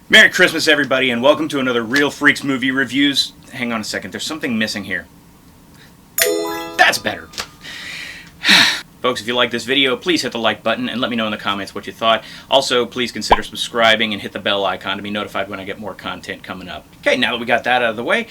Merry Christmas, everybody, and welcome to another Real Freaks Movie Reviews. Hang on a second, there's something missing here. That's better. Folks, if you like this video, please hit the like button and let me know in the comments what you thought. Also, please consider subscribing and hit the bell icon to be notified when I get more content coming up. Okay, now that we got that out of the way,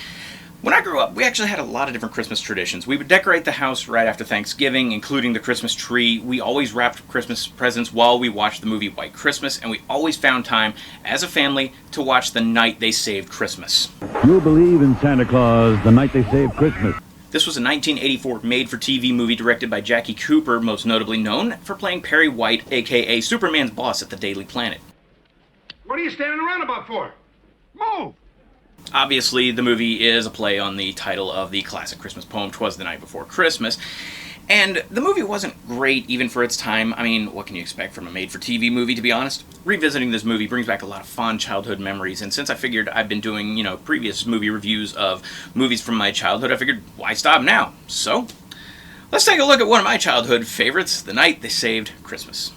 when I grew up, we actually had a lot of different Christmas traditions. We would decorate the house right after Thanksgiving, including the Christmas tree. We always wrapped Christmas presents while we watched the movie White Christmas, and we always found time, as a family, to watch The Night They Saved Christmas. You'll believe in Santa Claus the night they saved Christmas. This was a 1984 made-for-TV movie directed by Jackie Cooper, most notably known for playing Perry White, a.k.a. Superman's boss at the Daily Planet. What are you standing around about for? Move! Obviously, the movie is a play on the title of the classic Christmas poem, 'Twas the Night Before Christmas. And the movie wasn't great even for its time. I mean, what can you expect from a made-for-TV movie, to be honest? Revisiting this movie brings back a lot of fond childhood memories, and since I figured I've been doing, previous movie reviews of movies from my childhood, I figured, why stop now? So, let's take a look at one of my childhood favorites, The Night They Saved Christmas.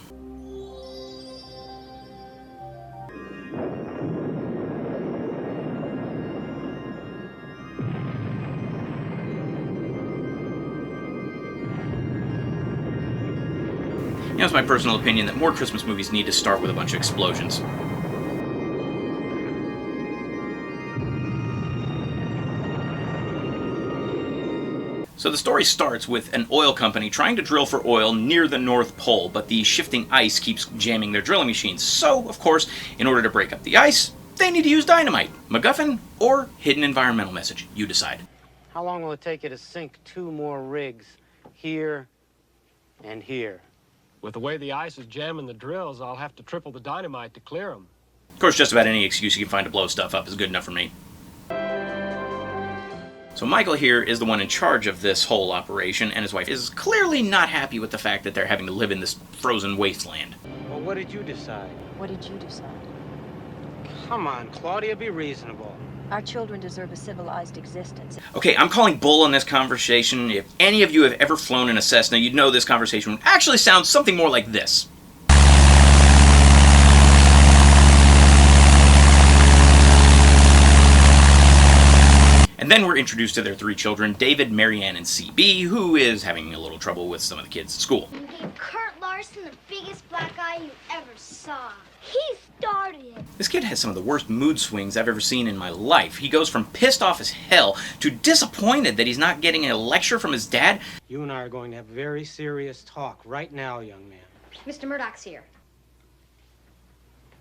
It's my personal opinion that more Christmas movies need to start with a bunch of explosions. So the story starts with an oil company trying to drill for oil near the North Pole, but the shifting ice keeps jamming their drilling machines. So, of course, in order to break up the ice, they need to use dynamite, MacGuffin, or hidden environmental message. You decide. How long will it take you to sink 2 more rigs here and here? With the way the ice is jamming the drills, I'll have to triple the dynamite to clear them. Of course, just about any excuse you can find to blow stuff up is good enough for me. So Michael here is the one in charge of this whole operation, and his wife is clearly not happy with the fact that they're having to live in this frozen wasteland. Well, what did you decide? What did you decide? Come on, Claudia, be reasonable. Our children deserve a civilized existence. Okay, I'm calling bull on this conversation. If any of you have ever flown in a Cessna, you'd know this conversation actually sounds something more like this. And then we're introduced to their 3 children, David, Marianne, and CB, who is having a little trouble with some of the kids at school. You gave Kurt Larson the biggest black eye you ever saw. He started it. This kid has some of the worst mood swings I've ever seen in my life. He goes from pissed off as hell to disappointed that he's not getting a lecture from his dad. You and I are going to have very serious talk right now, young man. Mr. Murdoch's here.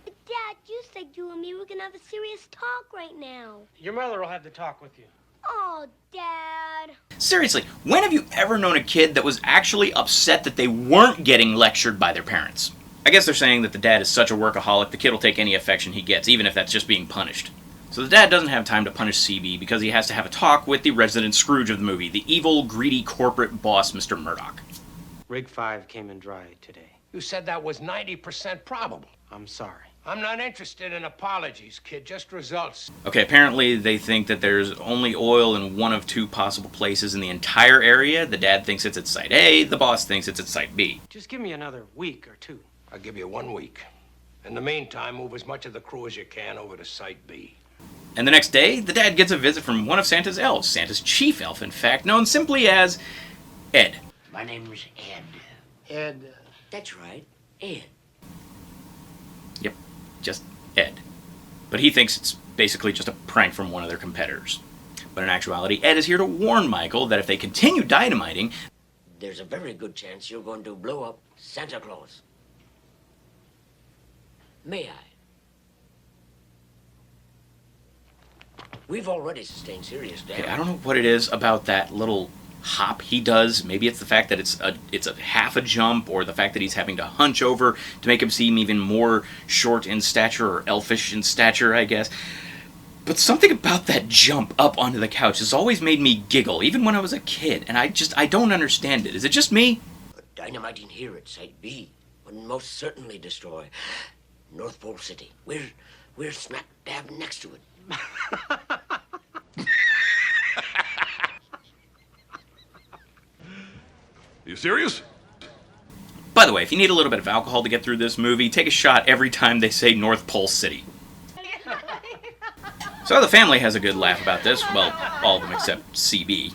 Dad, you said you and me were gonna have a serious talk right now. Your mother will have to talk with you. Oh, Dad. Seriously, when have you ever known a kid that was actually upset that they weren't getting lectured by their parents? I guess they're saying that the dad is such a workaholic, the kid will take any affection he gets, even if that's just being punished. So the dad doesn't have time to punish CB because he has to have a talk with the resident Scrooge of the movie, the evil, greedy corporate boss, Mr. Murdoch. Rig 5 came in dry today. You said that was 90% probable. I'm sorry. I'm not interested in apologies, kid, just results. Okay, apparently they think that there's only oil in one of 2 possible places in the entire area. The dad thinks it's at Site A, the boss thinks it's at Site B. Just give me another week or 2. I'll give you 1 week. In the meantime, move as much of the crew as you can over to Site B. And the next day, the dad gets a visit from one of Santa's elves, Santa's chief elf, in fact, known simply as Ed. My name's Ed. Ed, That's right, Ed. Yep, just Ed. But he thinks it's basically just a prank from one of their competitors. But in actuality, Ed is here to warn Michael that if they continue dynamiting, There's a very good chance you're going to blow up Santa Claus. May I? We've already sustained serious damage. okay, I don't know what it is about that little hop he does. Maybe it's the fact that it's a half a jump, or the fact that he's having to hunch over to make him seem even more short in stature, or elfish in stature, I guess. But something about that jump up onto the couch has always made me giggle, even when I was a kid, and I don't understand it. Is it just me? Dynamiting here at Site B would most certainly destroy North Pole City. We're smack dab next to it. You serious? By the way, if you need a little bit of alcohol to get through this movie, take a shot every time they say North Pole City. So the family has a good laugh about this. Well, all of them except CB.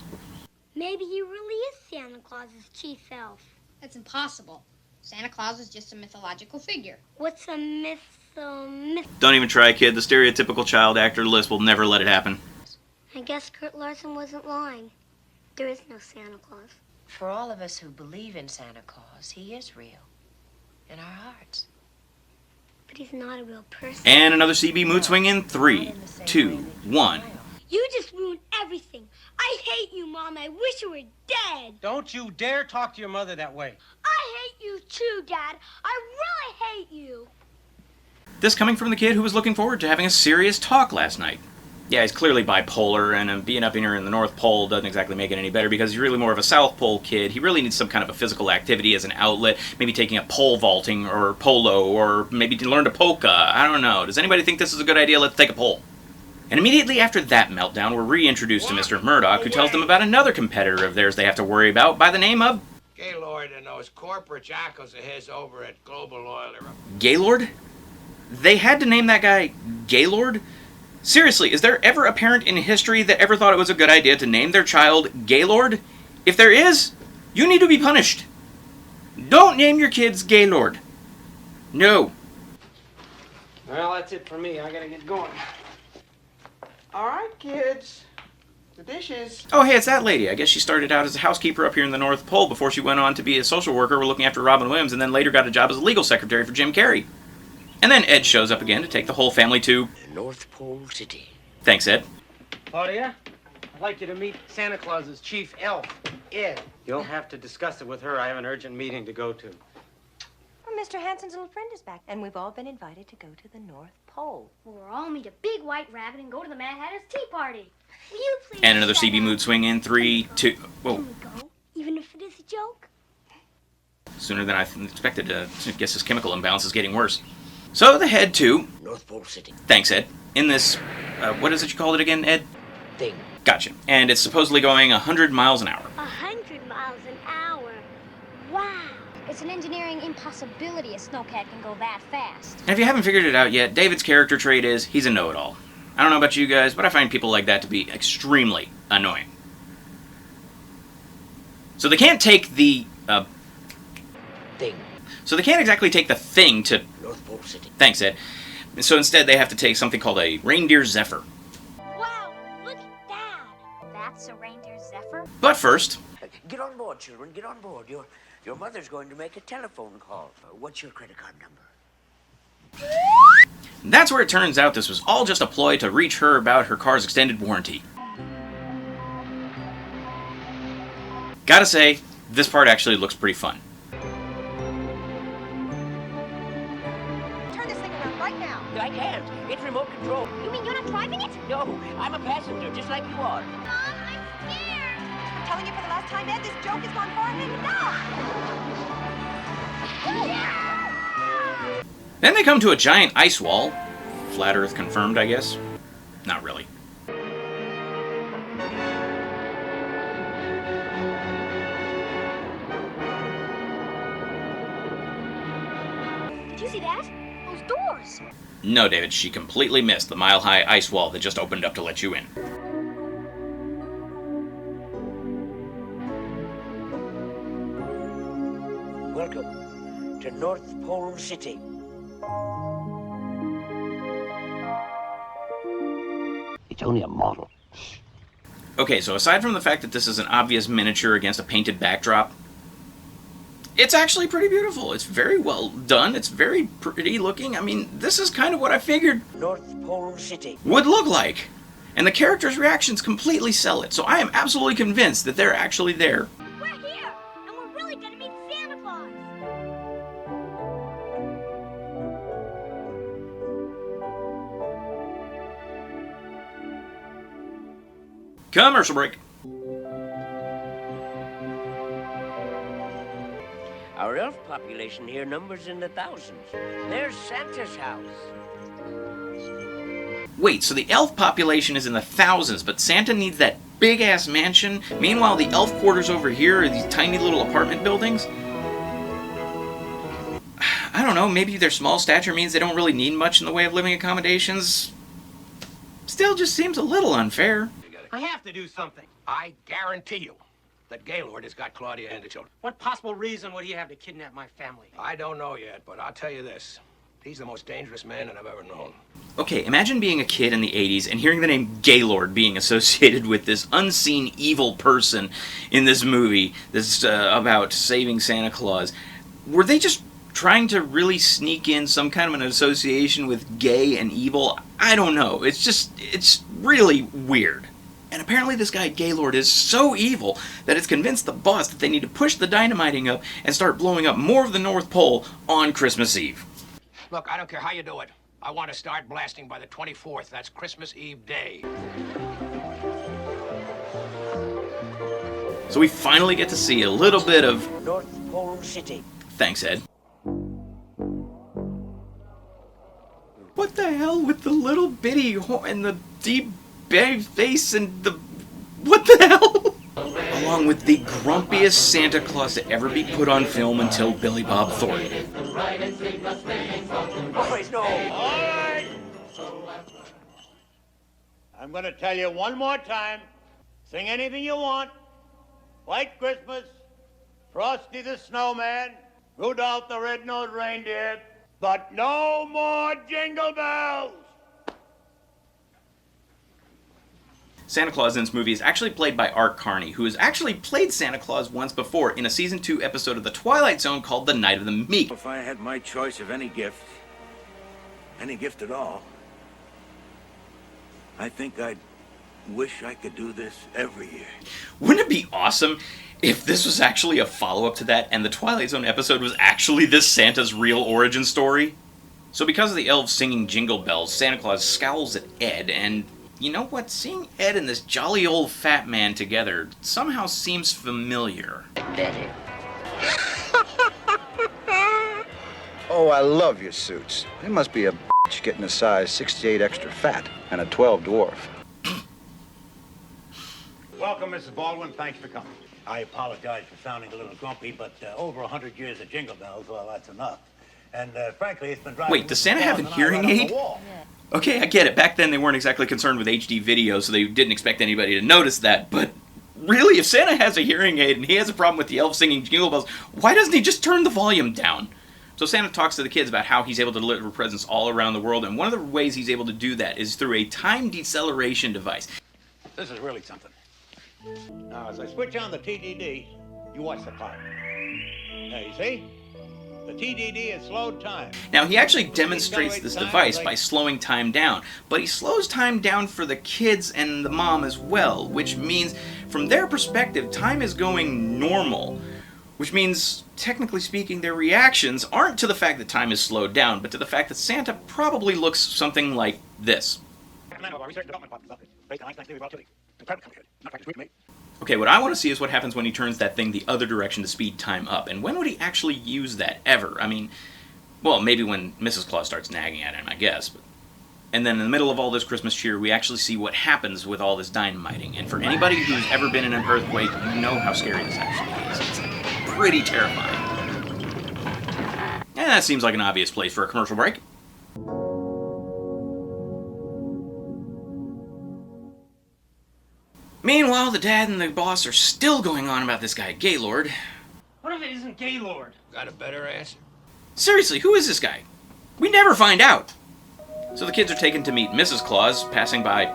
Maybe he really is Santa Claus's chief elf. That's impossible. Santa Claus is just a mythological figure. What's a myth? Don't even try, kid. The stereotypical child actor list will never let it happen. I guess Kurt Larson wasn't lying. There is no Santa Claus. For all of us who believe in Santa Claus, he is real. In our hearts. But he's not a real person. And another CB mood swing in 3, 2, 1. You just ruined everything. I hate you, Mom. I wish you were dead. Don't you dare talk to your mother that way. I hate you too, Dad. I really hate you. This coming from the kid who was looking forward to having a serious talk last night. Yeah, he's clearly bipolar, and being up here in the North Pole doesn't exactly make it any better because he's really more of a South Pole kid. He really needs some kind of a physical activity as an outlet, maybe taking up pole vaulting or polo, or maybe to learn to polka. I don't know. Does anybody think this is a good idea? Let's take a poll. And immediately after that meltdown, we're reintroduced to Mr. Murdoch, who tells them about another competitor of theirs they have to worry about by the name of... Gaylord and those corporate jackals of his over at Global Oil are... Gaylord? They had to name that guy Gaylord? Seriously, is there ever a parent in history that ever thought it was a good idea to name their child Gaylord? If there is, you need to be punished. Don't name your kids Gaylord. No. Well, that's it for me. I gotta get going. All right, kids. The dishes. Oh, hey, it's that lady. I guess she started out as a housekeeper up here in the North Pole before she went on to be a social worker looking after Robin Williams, and then later got a job as a legal secretary for Jim Carrey. And then Ed shows up again to take the whole family to... North Pole City. Thanks, Ed. Claudia, I'd like you to meet Santa Claus's chief elf, Ed. You'll have to discuss it with her. I have an urgent meeting to go to. Well, Mr. Hansen's little friend is back, and we've all been invited to go to the North Pole. We'll all meet a big white rabbit and go to the Mad Hatter's tea party. Will you please? And another CB mood swing in 3, 2... Whoa. Can we go? Even if it is a joke? Sooner than I expected. I guess his chemical imbalance is getting worse. So they head to... North Pole City. Thanks, Ed. In this... what is it you called it again, Ed? Thing. Gotcha. And it's supposedly going 100 miles an hour. 100 miles an hour. Wow. It's an engineering impossibility a snowcat can go that fast. And if you haven't figured it out yet, David's character trait is he's a know-it-all. I don't know about you guys, but I find people like that to be extremely annoying. So they can't take the... Thing. So they can't exactly take the thing to... North Pole City. Thanks, Ed. So instead they have to take something called a reindeer zephyr. Wow, look at that. That's a reindeer zephyr? But first... Get on board, children. Get on board. Your mother's going to make a telephone call. What's your credit card number? That's where it turns out this was all just a ploy to reach her about her car's extended warranty. Gotta say, this part actually looks pretty fun. Turn this thing around right now. I can't. It's remote control. You mean you're not driving it? No, I'm a passenger, just like you are. Mom, I'm scared. I'm telling you for the last time, Ed, this joke has gone far enough. Then they come to a giant ice wall. Flat Earth confirmed, I guess. Not really. Did you see that? Those doors. No, David, she completely missed the mile-high ice wall that just opened up to let you in. Welcome to North Pole City. It's only a model. Okay, so aside from the fact that this is an obvious miniature against a painted backdrop, it's actually pretty beautiful. It's very well done. It's very pretty looking. I mean, this is kind of what I figured North Pole City. would look like. And the characters' reactions completely sell it, so I am absolutely convinced that they're actually there. We're here, and we're really gonna meet Santa Claus. Commercial break. Our elf population here numbers in the thousands. There's Santa's house. Wait, so the elf population is in the thousands, but Santa needs that big-ass mansion? Meanwhile, the elf quarters over here are these tiny little apartment buildings? I don't know, maybe their small stature means they don't really need much in the way of living accommodations? Still just seems a little unfair. I have to do something. I guarantee you that Gaylord has got Claudia and the children. What possible reason would he have to kidnap my family? I don't know yet, but I'll tell you this. He's the most dangerous man that I've ever known. Okay, imagine being a kid in the 80s and hearing the name Gaylord being associated with this unseen evil person in this movie that's about saving Santa Claus. Were they just trying to really sneak in some kind of an association with gay and evil? I don't know. It's really weird. And apparently this guy Gaylord is so evil that it's convinced the boss that they need to push the dynamiting up and start blowing up more of the North Pole on Christmas Eve. Look, I don't care how you do it. I want to start blasting by the 24th. That's Christmas Eve day. So we finally get to see a little bit of North Pole City. Thanks, Ed. What the hell with the little bitty and the deep face and the... What the hell? Along with the grumpiest Santa Claus to ever be put on film until Billy Bob Thornton. Boys, no. All right. I'm going to tell you one more time. Sing anything you want. White Christmas, Frosty the Snowman, Rudolph the Red-Nosed Reindeer, but no more Jingle Bells. Santa Claus in this movie is actually played by Carney, who has actually played Santa Claus once before in a Season 2 episode of The Twilight Zone called The Night of the Meek. If I had my choice of any gift at all, I think I'd wish I could do this every year. Wouldn't it be awesome if this was actually a follow-up to that and the Twilight Zone episode was actually this Santa's real origin story? So because of the elves singing Jingle Bells, Santa Claus scowls at Ed, and you know what? Seeing Ed and this jolly old fat man together somehow seems familiar. Oh, I love your suits. It must be a bitch getting a size 68 extra fat and a 12 dwarf. Welcome, Mrs. Baldwin. Thanks for coming. I apologize for sounding a little grumpy, but over 100 years of Jingle Bells, well, that's enough. And frankly, it's been driving... Wait, does Santa have a hearing aid? Okay, I get it. Back then they weren't exactly concerned with HD video, so they didn't expect anybody to notice that, but really, if Santa has a hearing aid and he has a problem with the elves singing Jingle Bells, why doesn't he just turn the volume down? So Santa talks to the kids about how he's able to deliver presents all around the world, and one of the ways he's able to do that is through a time deceleration device. This is really something. Now, as I switch on the TDD, you watch the clock. Now, you see? The TDD has slowed time. Now, he actually demonstrates this device by slowing time down, but he slows time down for the kids and the mom as well, which means, from their perspective, time is going normal. Which means, technically speaking, their reactions aren't to the fact that time is slowed down, but to the fact that Santa probably looks something like this. Okay, what I want to see is what happens when he turns that thing the other direction to speed time up. And when would he actually use that, ever? I mean, well, maybe when Mrs. Claus starts nagging at him, I guess. But... And then in the middle of all this Christmas cheer, we actually see what happens with all this dynamiting. And for anybody who's ever been in an earthquake, you know how scary this actually is. It's pretty terrifying. And that seems like an obvious place for a commercial break. Meanwhile, the dad and the boss are still going on about this guy, Gaylord. What if it isn't Gaylord? Got a better answer? Seriously, who is this guy? We never find out. So the kids are taken to meet Mrs. Claus, passing by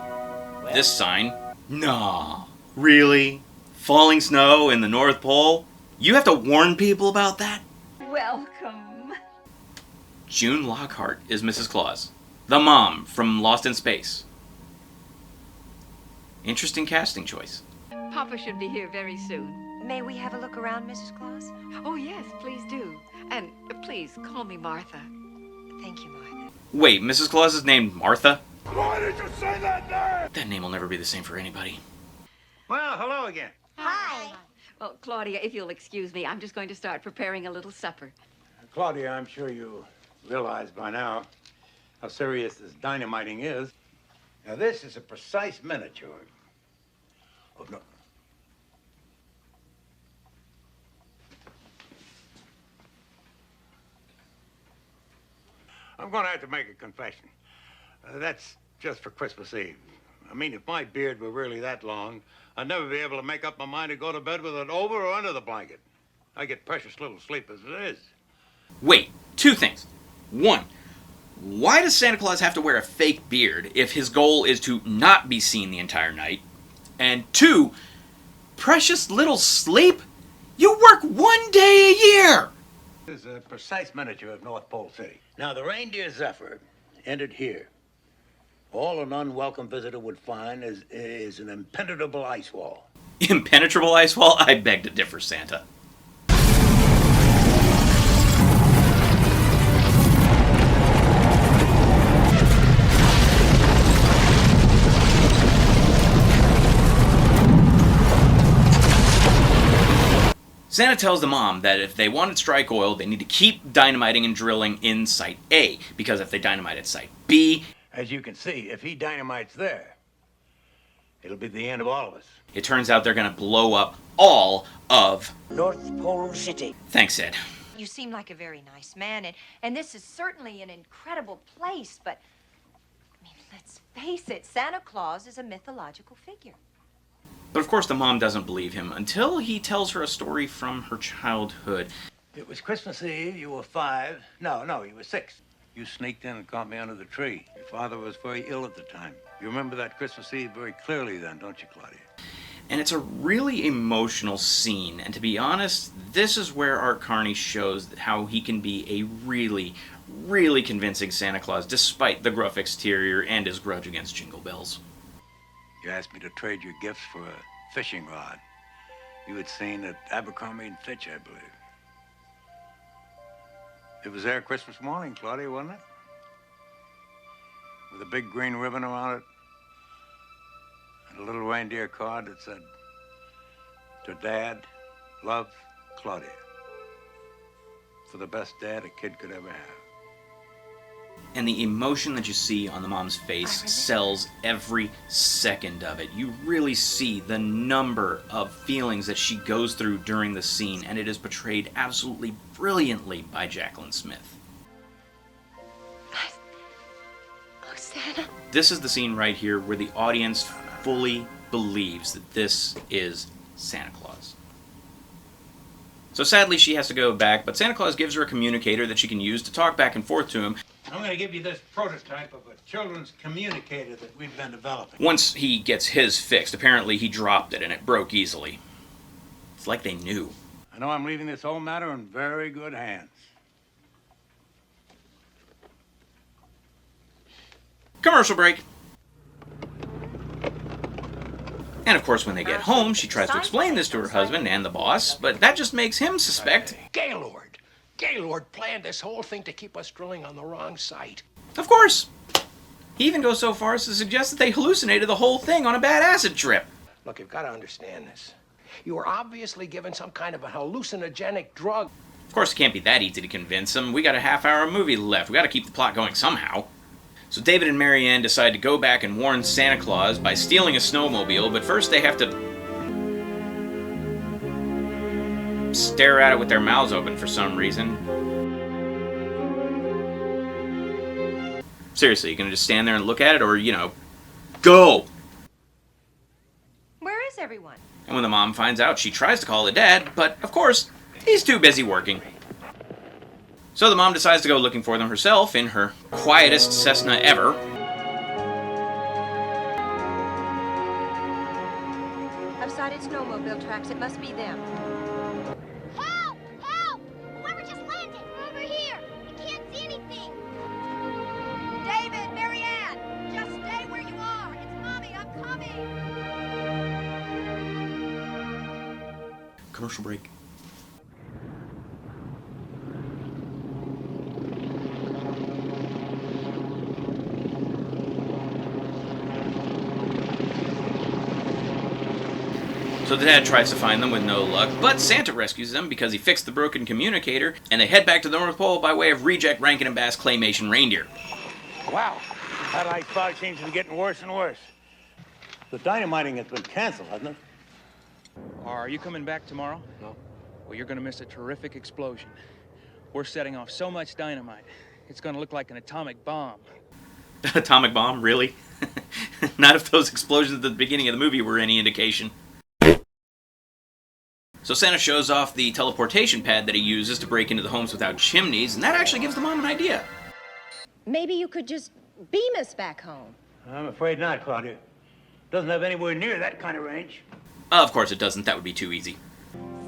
this sign. Nah, really? Falling snow in the North Pole? You have to warn people about that? Welcome. June Lockhart is Mrs. Claus, the mom from Lost in Space. Interesting casting choice. Papa should be here very soon. May we have a look around, Mrs. Claus? Oh, yes, please do. And please call me Martha. Thank you, Martha. Wait, Mrs. Claus is named Martha? Why did you say that name? That name will never be the same for anybody. Well, hello again. Hi. Well, Claudia, if you'll excuse me, I'm just going to start preparing a little supper. Claudia, I'm sure you realize by now how serious this dynamiting is. Now, this is a precise miniature. Oh, no. I'm going to have to make a confession. That's just for Christmas Eve. I mean, if my beard were really that long, I'd never be able to make up my mind to go to bed with it over or under the blanket. I get precious little sleep as it is. Wait, two things. One, why does Santa Claus have to wear a fake beard if his goal is to not be seen the entire night? And two, precious little sleep? You work 1 day a year! This is a precise miniature of North Pole City. Now, the reindeer Zephyr entered here. All an unwelcome visitor would find is an impenetrable ice wall. Impenetrable ice wall? I beg to differ, Santa. Santa tells the mom that if they wanted strike oil, they need to keep dynamiting and drilling in Site A, because if they dynamite at Site B... As you can see, if he dynamites there, it'll be the end of all of us. It turns out they're going to blow up all of... North Pole City. Thanks, Ed. You seem like a very nice man, and this is certainly an incredible place, but, I mean, let's face it, Santa Claus is a mythological figure. But of course the mom doesn't believe him until he tells her a story from her childhood. It was Christmas Eve, you were 5. No, you were 6. You sneaked in and caught me under the tree. Your father was very ill at the time. You remember that Christmas Eve very clearly then, don't you, Claudia? And it's a really emotional scene, and to be honest, this is where Art Carney shows how he can be a really, really convincing Santa Claus, despite the gruff exterior and his grudge against Jingle Bells. You asked me to trade your gifts for a fishing rod. You had seen at Abercrombie and Fitch, I believe. It was there Christmas morning, Claudia, wasn't it? With a big green ribbon around it. And a little reindeer card that said, "To Dad, love, Claudia." For the best dad a kid could ever have. And the emotion that you see on the mom's face sells every second of it. You really see the number of feelings that she goes through during the scene, and it is portrayed absolutely brilliantly by Jaclyn Smith. Oh, Santa. This is the scene right here where the audience fully believes that this is Santa Claus. So sadly she has to go back, but Santa Claus gives her a communicator that she can use to talk back and forth to him. I'm going to give you this prototype of a children's communicator that we've been developing. Once he gets his fixed, apparently he dropped it and it broke easily. It's like they knew. I know I'm leaving this whole matter in very good hands. Commercial break. And of course when they get home, she tries to explain this to her husband and the boss, but that just makes him suspect... Gaylord planned this whole thing to keep us drilling on the wrong site. Of course. He even goes so far as to suggest that they hallucinated the whole thing on a bad acid trip. Look, you've got to understand this. You were obviously given some kind of a hallucinogenic drug. Of course it can't be that easy to convince him. We got a half-hour movie left. We got to keep the plot going somehow. So David and Mary Ann decide to go back and warn Santa Claus by stealing a snowmobile, but first they have to stare at it with their mouths open for some reason. Seriously, you gonna just stand there and look at it, or, you know, go! Where is everyone? And when the mom finds out, she tries to call the dad, but, of course, he's too busy working. So the mom decides to go looking for them herself in her quietest Cessna ever. I've sighted snowmobile tracks. It must be them. Help! Help! Whoever just landed! Over here! I can't see anything! David, Mary Ann, just stay where you are. It's Mommy. I'm coming. Commercial break. So the dad tries to find them with no luck, but Santa rescues them because he fixed the broken communicator, and they head back to the North Pole by way of reject Rankin and Bass claymation reindeer. Wow, that ice fog seems to be getting worse and worse. The dynamiting has been canceled, hasn't it? Are you coming back tomorrow? No. Well, you're going to miss a terrific explosion. We're setting off so much dynamite, it's going to look like an atomic bomb. Atomic bomb? Really? Not if those explosions at the beginning of the movie were any indication. So Santa shows off the teleportation pad that he uses to break into the homes without chimneys, and that actually gives the mom an idea. Maybe you could just beam us back home. I'm afraid not, Claudia. Doesn't have anywhere near that kind of range. Of course it doesn't. That would be too easy.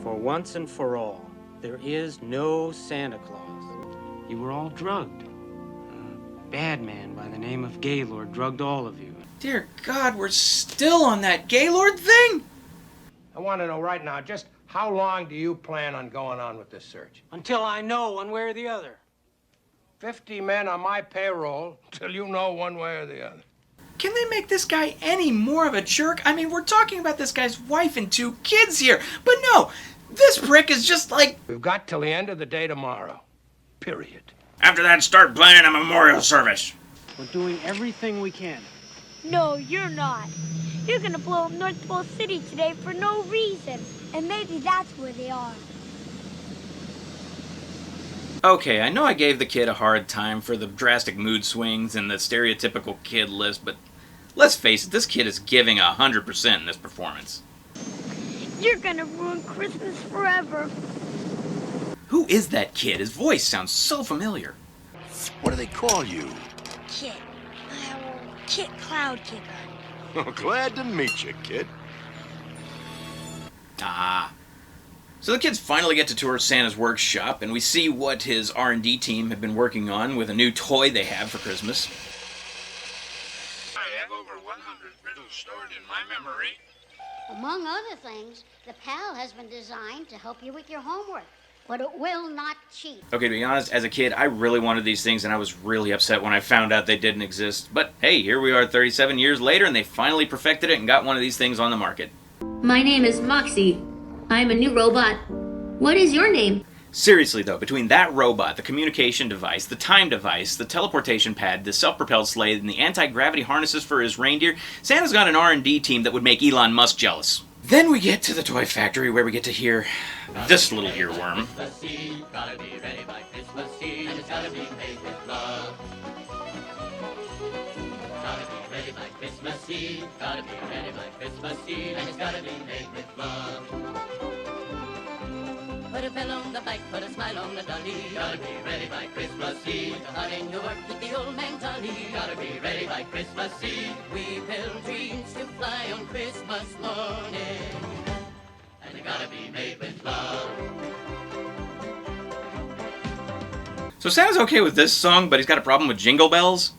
For once and for all, there is no Santa Claus. You were all drugged. A bad man by the name of Gaylord drugged all of you. Dear God, we're still on that Gaylord thing? I want to know right now, just how long do you plan on going on with this search? Until I know one way or the other. 50 men on my payroll till you know one way or the other. Can they make this guy any more of a jerk? I mean, we're talking about this guy's wife and 2 kids here. But no, this prick is just like... We've got till the end of the day tomorrow. Period. After that, start planning a memorial service. We're doing everything we can. No, you're not. You're gonna blow up North Pole City today for no reason. And maybe that's where they are. Okay, I know I gave the kid a hard time for the drastic mood swings and the stereotypical kid list, but let's face it, this kid is giving 100% in this performance. You're gonna ruin Christmas forever. Who is that kid? His voice sounds so familiar. What do they call you? Kit. Kit Cloud Kicker. Oh, glad to meet you, kid. Ah. So the kids finally get to tour Santa's workshop, and we see what his R&D team have been working on with a new toy they have for Christmas. I have over 100 riddles stored in my memory. Among other things, the PAL has been designed to help you with your homework, but it will not cheat. Okay, to be honest, as a kid, I really wanted these things, and I was really upset when I found out they didn't exist. But hey, here we are 37 years later, and they finally perfected it and got one of these things on the market. My name is Moxie. I'm a new robot. What is your name? Seriously though, between that robot, the communication device, the time device, the teleportation pad, the self-propelled sleigh, and the anti-gravity harnesses for his reindeer, Santa's got an R&D team that would make Elon Musk jealous. Then we get to the toy factory where we get to hear this little earworm. Gotta be ready by Christmas Eve, and it's gotta be made with love. Gotta be ready by Christmas Eve, gotta be ready by Christmas Eve, and it's gotta be made with love. Put a bell on the bike, put a smile on the dolly. Gotta be ready by Christmas Eve. Hot in your work, keep the old man jolly. Gotta be ready by Christmas Eve. We build dreams to fly on Christmas morning. And they gotta be made with love. So Santa's okay with this song, but he's got a problem with Jingle Bells.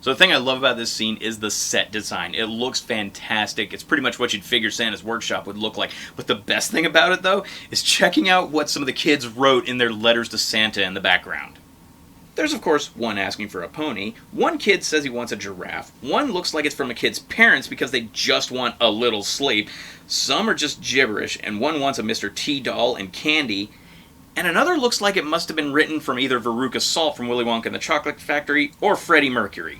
So the thing I love about this scene is the set design. It looks fantastic. It's pretty much what you'd figure Santa's workshop would look like. But the best thing about it, though, is checking out what some of the kids wrote in their letters to Santa in the background. There's, of course, one asking for a pony. One kid says he wants a giraffe. One looks like it's from a kid's parents because they just want a little sleep. Some are just gibberish, and one wants a Mr. T doll and candy. And another looks like it must have been written from either Veruca Salt from Willy Wonka and the Chocolate Factory or Freddie Mercury.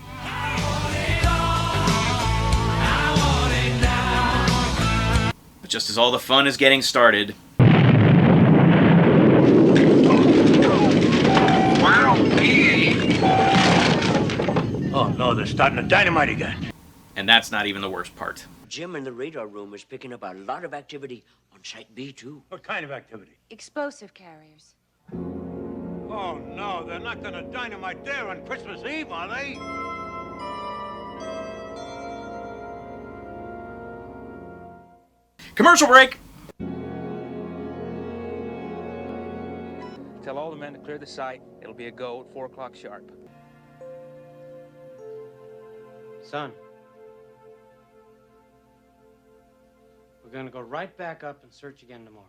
But just as all the fun is getting started... Oh no, they're starting to dynamite again. And that's not even the worst part. Jim in the radar room is picking up a lot of activity on Site B, too. What kind of activity? Explosive carriers. Oh no, they're not gonna dynamite there on Christmas Eve, are they? Commercial break! Tell all the men to clear the site. It'll be a go at 4 o'clock sharp. Son, we're gonna go right back up and search again tomorrow.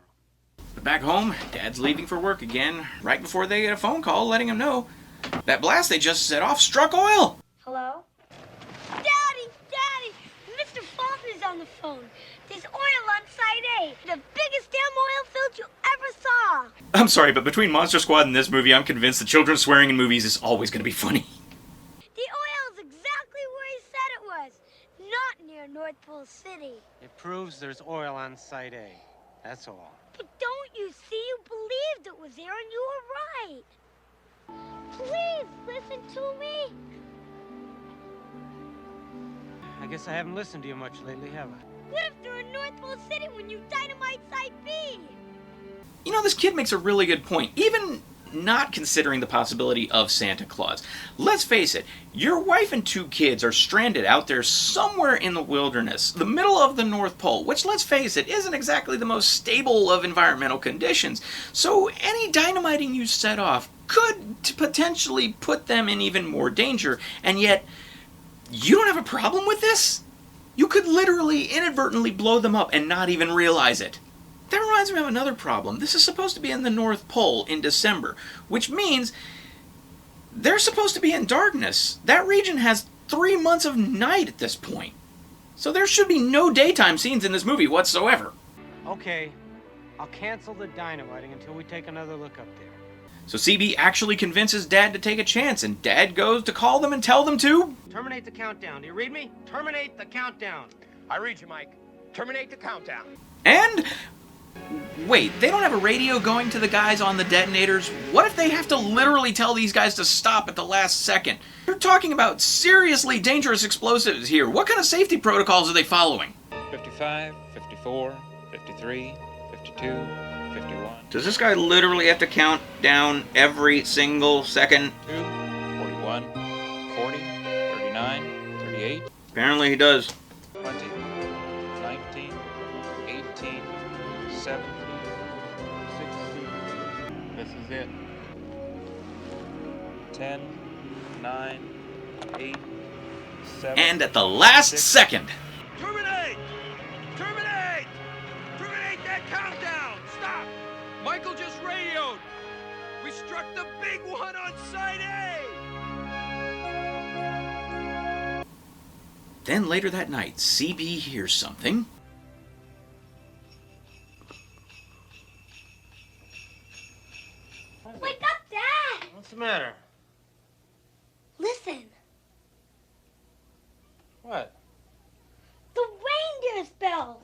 But back home, Dad's leaving for work again, right before they get a phone call letting him know that blast they just set off struck oil. Hello? Daddy! Daddy! Mr. Faulkner's on the phone. There's oil on Site A. The biggest damn oil field you ever saw. I'm sorry, but between Monster Squad and this movie, I'm convinced that children swearing in movies is always going to be funny. The oil's exactly where he said it was. Not near North Pole City. It proves there's oil on Site A. That's all. But don't you see? You believed it was there and you were right. Please listen to me. I guess I haven't listened to you much lately, have I? What if they're in North Pole City when you dynamite Site B? You know, this kid makes a really good point, even not considering the possibility of Santa Claus. Let's face it, your wife and 2 kids are stranded out there somewhere in the wilderness, the middle of the North Pole, which, let's face it, isn't exactly the most stable of environmental conditions. So any dynamiting you set off could potentially put them in even more danger, and yet you don't have a problem with this? You could literally inadvertently blow them up and not even realize it. That reminds me of another problem. This is supposed to be in the North Pole in December, which means they're supposed to be in darkness. That region has 3 months of night at this point. So there should be no daytime scenes in this movie whatsoever. Okay, I'll cancel the dynamiting until we take another look up there. So CB actually convinces Dad to take a chance, and Dad goes to call them and tell them to Terminate the countdown. Do you read me? Terminate the countdown. I read you, Mike. Terminate the countdown. And wait, they don't have a radio going to the guys on the detonators? What if they have to literally tell these guys to stop at the last second? You're talking about seriously dangerous explosives here. What kind of safety protocols are they following? 55, 54, 53, 52, 51. Does this guy literally have to count down every single second? 2, 41, 40, 39, 38. Apparently he does. 20, 19, 18, 17, 16. This is it. 10, 9, 8, 7. And at the last second. Terminate! Terminate! Terminate that countdown! Stop! Michael just radioed! We struck the big one on Site A! Then later that night, CB hears something. Wake up, Dad! What's the matter? Listen, What? the reindeer's bells!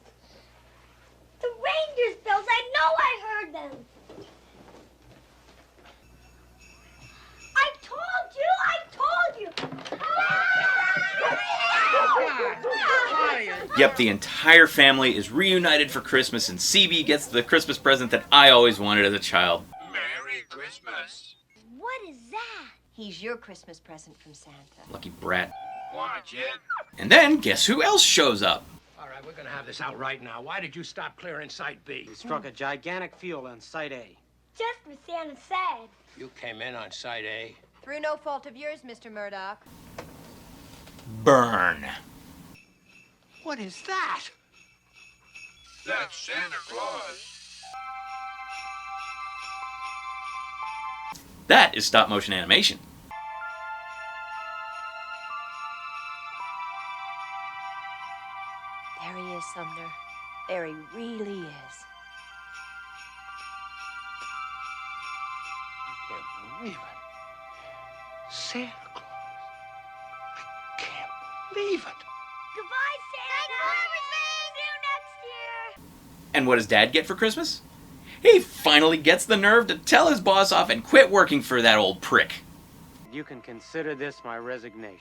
The reindeer's bells! I know I heard them! I told you! Yep, the entire family is reunited for Christmas, and CB gets the Christmas present that I always wanted as a child. Merry Christmas. What is that? He's your Christmas present from Santa. Lucky brat. Watch it. And then, guess who else shows up? All right, we're gonna have this out right now. Why did you stop clearing Site B? We struck a gigantic field on Site A. Just what Santa said. You came in on Site A. Through no fault of yours, Mr. Murdoch. Burn. What is that? That's Santa Claus. That is stop motion animation. There he is, Sumner. There he really is. I can't believe it. Santa Claus. I can't believe it. Goodbye, Santa! See you next year! And what does Dad get for Christmas? He finally gets the nerve to tell his boss off and quit working for that old prick. You can consider this my resignation.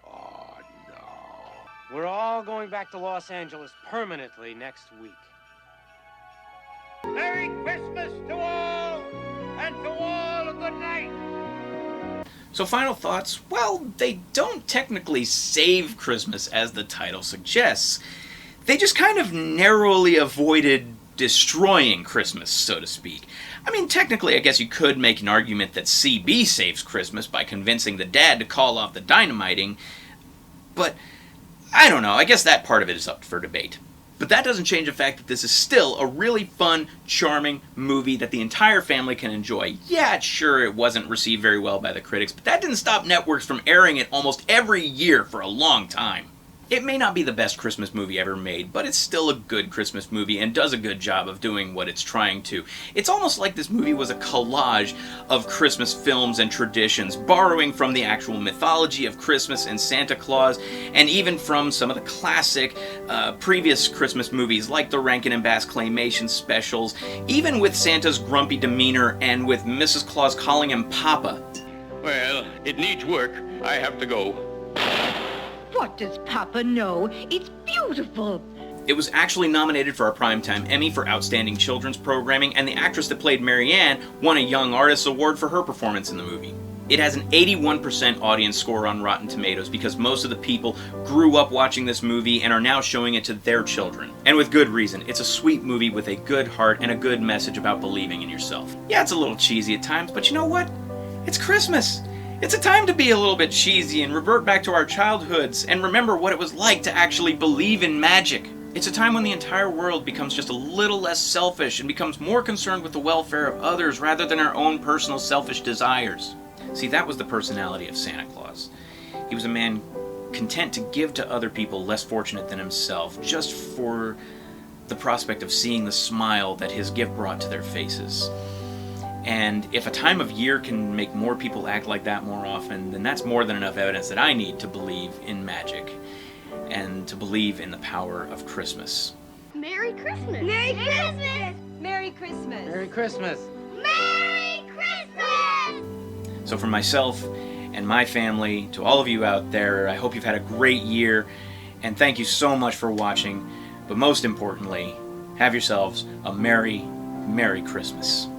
Oh, no. We're all going back to Los Angeles permanently next week. Merry Christmas to all, and to all a good night. So final thoughts, well, they don't technically save Christmas as the title suggests. They just kind of narrowly avoided destroying Christmas, so to speak. I mean, technically, I guess you could make an argument that CB saves Christmas by convincing the dad to call off the dynamiting, but I don't know, I guess that part of it is up for debate. But that doesn't change the fact that this is still a really fun, charming movie that the entire family can enjoy. Yeah, sure, it wasn't received very well by the critics, but that didn't stop networks from airing it almost every year for a long time. It may not be the best Christmas movie ever made, but it's still a good Christmas movie and does a good job of doing what it's trying to. It's almost like this movie was a collage of Christmas films and traditions, borrowing from the actual mythology of Christmas and Santa Claus, and even from some of the classic previous Christmas movies like the Rankin and Bass claymation specials, even with Santa's grumpy demeanor and with Mrs. Claus calling him Papa. Well, it needs work. I have to go. What does Papa know? It's beautiful. It was actually nominated for a Primetime Emmy for Outstanding Children's Programming, and the actress that played Mary Ann won a Young Artist Award for her performance in the movie. It has an 81% audience score on Rotten Tomatoes because most of the people grew up watching this movie and are now showing it to their children. And with good reason. It's a sweet movie with a good heart and a good message about believing in yourself. Yeah, it's a little cheesy at times, but you know what? It's Christmas. It's a time to be a little bit cheesy and revert back to our childhoods and remember what it was like to actually believe in magic. It's a time when the entire world becomes just a little less selfish and becomes more concerned with the welfare of others rather than our own personal selfish desires. See, that was the personality of Santa Claus. He was a man content to give to other people less fortunate than himself, just for the prospect of seeing the smile that his gift brought to their faces. And if a time of year can make more people act like that more often, then that's more than enough evidence that I need to believe in magic and to believe in the power of Christmas. Merry Christmas! Merry Christmas! Merry Christmas! Merry Christmas! Merry Christmas! So from myself and my family to all of you out there, I hope you've had a great year, and thank you so much for watching. But most importantly, have yourselves a Merry, Merry Christmas.